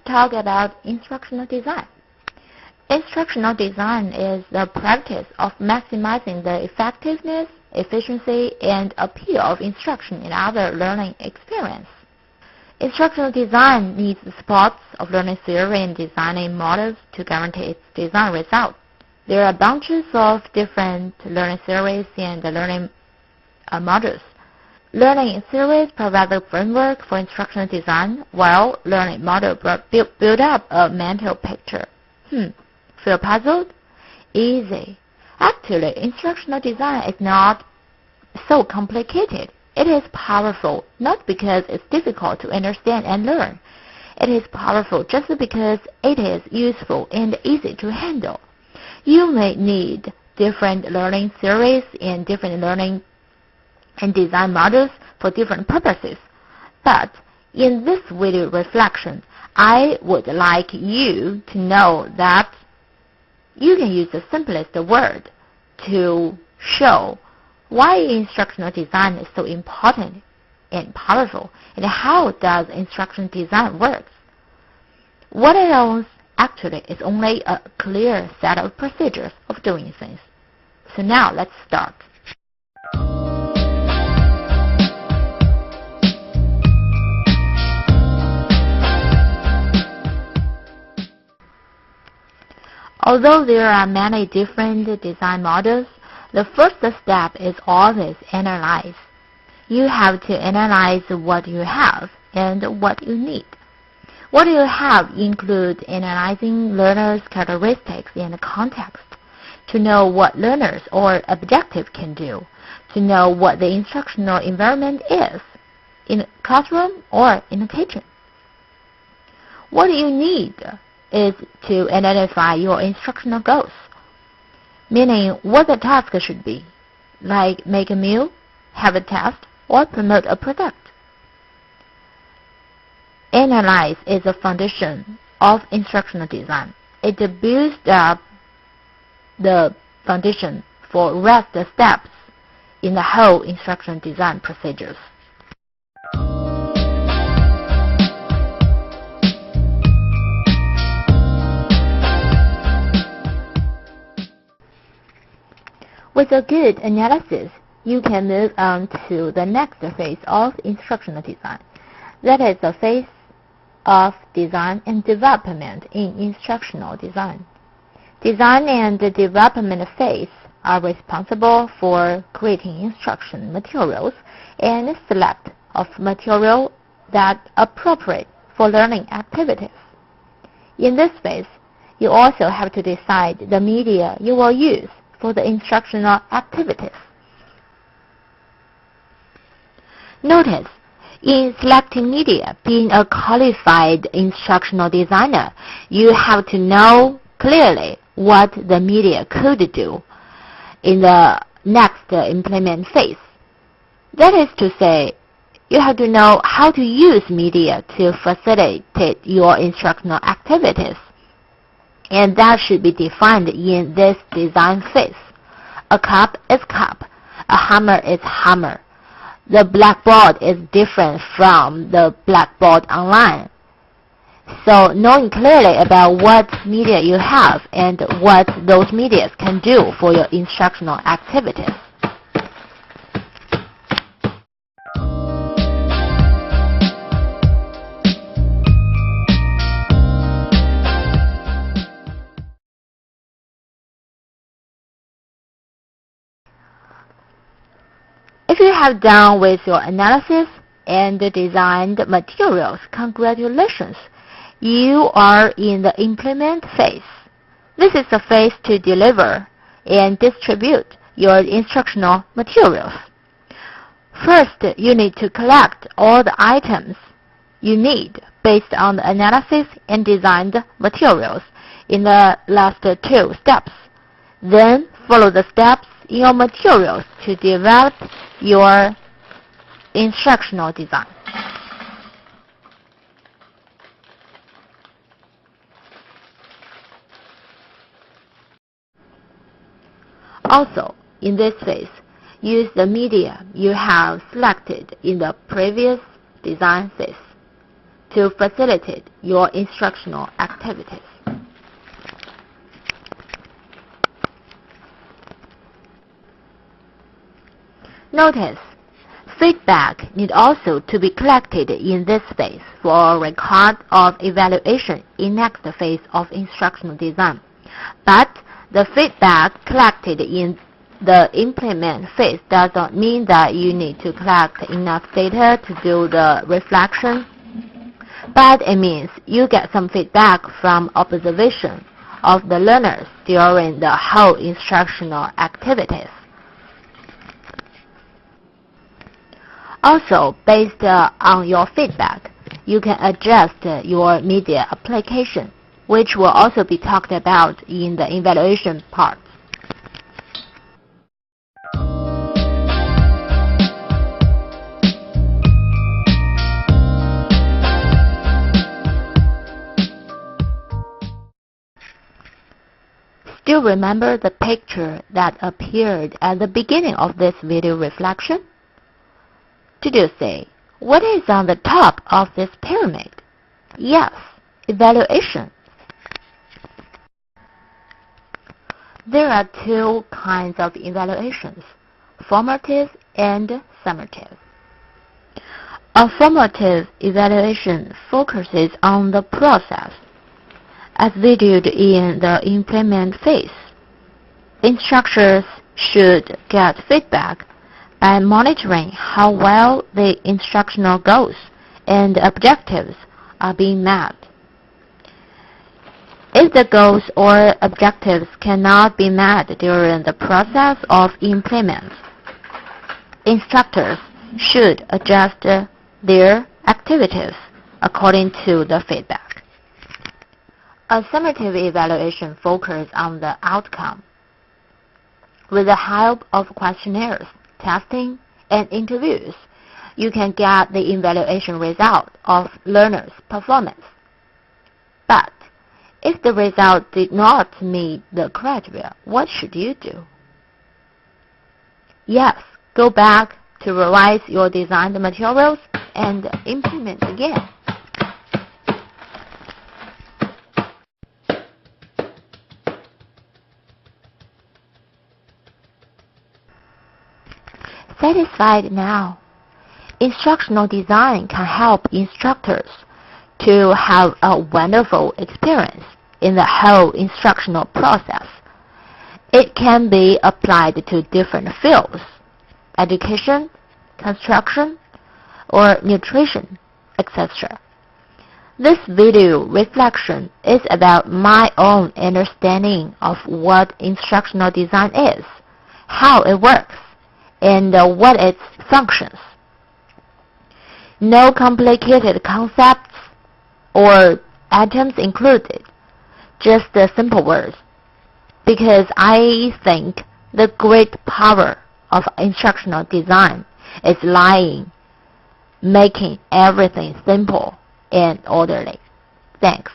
talk about instructional design. Instructional design is the practice of maximizing the effectiveness, efficiency, and appeal of instruction in other learning experience. Instructional design needs the support of learning theory and designing models to guarantee its design results. There are bunches of different learning theories and learning models. Learning theories provide the framework for instructional design, while learning models build up a mental picture. Feel puzzled? Easy. Actually, instructional design is not so complicated. It is powerful, not because it's difficult to understand and learn. It is powerful just because it is useful and easy to handle. You may need different learning theories and different learning and design models for different purposes. But in this video reflection, I would like you to know that you can use the simplest word to show why instructional design is so important and powerful, and how does instructional design work. What it owns actually is only a clear set of procedures of doing things. So now let's start. Although there are many different design models, the first step is always analyze. You have to analyze what you have and what you need. What you have includes analyzing learners' characteristics and context, to know what learners or objective can do, to know what the instructional environment is, in a classroom or in a teaching. What you need is to identify your instructional goals, meaning what the task should be, like make a meal, have a test, or promote a product. Analyze is the foundation of instructional design. It builds up the foundation for rest steps in the whole instructional design procedures. With a good analysis, you can move on to the next phase of instructional design. That is the phase of design and development in instructional design. Design and the development phase are responsible for creating instruction materials and select of material that are appropriate for learning activities. In this phase, you also have to decide the media you will use for the instructional activities. Notice, in selecting media, being a qualified instructional designer, you have to know clearly what the media could do in the next implement phase. That is to say, you have to know how to use media to facilitate your instructional activities, and that should be defined in this design phase. A cup is cup, a hammer is hammer. The blackboard is different from the blackboard online. So knowing clearly about what media you have and what those media can do for your instructional activities. If you have done with your analysis and designed materials, congratulations! You are in the implement phase. This is the phase to deliver and distribute your instructional materials. First, you need to collect all the items you need based on the analysis and designed materials in the last two steps. Then follow the steps in your materials to develop your instructional design. Also, in this phase, use the media you have selected in the previous design phase. to facilitate your instructional activities. Notice, feedback need also to be collected in this phase for a record of evaluation in next phase of instructional design. But the feedback collected in the implement phase does not mean that you need to collect enough data to do the reflection, but it means you get some feedback from observation of the learners during the whole instructional activities. Also, based on your feedback, you can adjust your media application, which will also be talked about in the evaluation part. Still remember the picture that appeared at the beginning of this video reflection? Did you see what is on the top of this pyramid? Yes, evaluation. There are two kinds of evaluations, formative and summative. A formative evaluation focuses on the process, as videoed in the implement phase. Instructors should get feedback by monitoring how well the instructional goals and objectives are being met. If the goals or objectives cannot be met during the process of implement, instructors should adjust their activities according to the feedback. A summative evaluation focuses on the outcome. With the help of questionnaires, testing, and interviews, you can get the evaluation result of learners' performance. But if the result did not meet the criteria, what should you do? Yes, go back to revise your designed materials and implement again. Satisfied now? Instructional design can help instructors to have a wonderful experience in the whole instructional process. It can be applied to different fields, education, construction, or nutrition, etc. This video reflection is about my own understanding of what instructional design is, how it works, and what its functions. No complicated concepts or items included, just the simple words, because I think the great power of instructional design is lying making everything simple and orderly. Thanks.